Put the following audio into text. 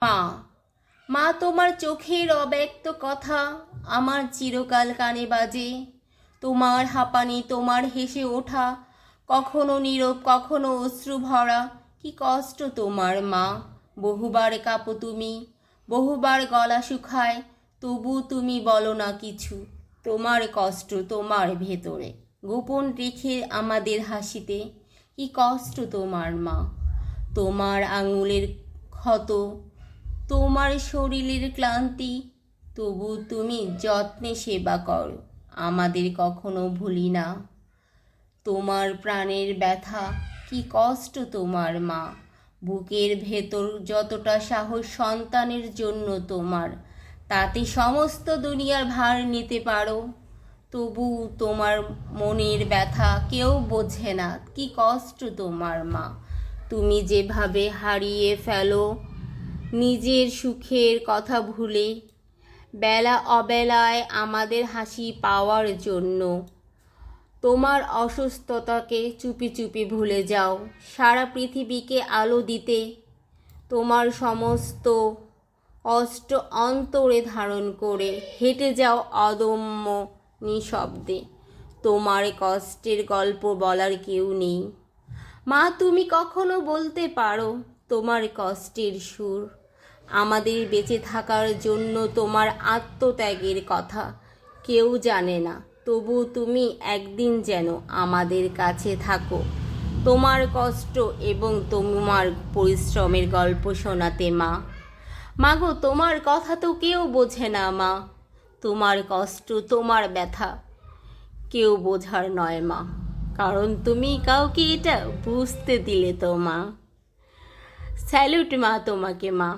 মা, মা তোমার চোখের অব্যক্ত কথা আমার চিরকাল কানে বাজে। তোমার হাঁপানি, তোমার হেসে ওঠা, কখনো নীরব কখনো অশ্রু ভরা। কি কষ্ট তোমার মা, বহুবার কাঁপো তুমি, বহুবার গলা শুকায়, তবু তুমি বলো না কিছু। তোমার কষ্ট তোমার ভেতরে গোপন রেখে আমাদের হাসিতে। কি কষ্ট তোমার মা, তোমার আঙুলের ক্ষত, তোমার শরীরের ক্লান্তি, তবু তুমি যত্নে সেবা করো, আমাদের কখনো ভুলি না। তোমার প্রাণের ব্যথা, কি কষ্ট তোমার মা, বুকের ভেতর যতটা সাহস সন্তানের জন্য তোমার, তাতে সমস্ত দুনিয়ার ভার নিতে পারো, তবু তোমার মনের ব্যথা কেউ বোঝে না। কি কষ্ট তোমার মা, তুমি যেভাবে হারিয়ে ফেলো নিজের সুখের কথা ভুলে, বেলা অবেলায় আমাদের হাসি পাওয়ার জন্য। তোমার অসুস্থতাকে চুপি চুপি ভুলে যাও সারা পৃথিবীকে আলো দিতে। তোমার সমস্ত কষ্ট অন্তরে ধারণ করে হেঁটে যাও অদম্য নিঃশব্দে। তোমার কষ্টের গল্প বলার কেউ নেই মা, তুমি কখনো বলতে পারো তোমার কষ্টের সুর, আমাদের বেঁচে থাকার জন্য তোমার আত্মত্যাগের কথা কেউ জানে না, তবু তুমি একদিন যেন আমাদের কাছে থাকো, তোমার কষ্ট এবং তোমার পরিশ্রমের গল্প শোনাতে মা। মাগো, তোমার কথা তো কেউ বোঝে না মা, তোমার কষ্ট তোমার ব্যথা কেউ বোঝার নয় মা, কারণ তুমি কাউকে এটা বুঝতে দিলে তো মা। স্যালুট মা তোমাকে মা।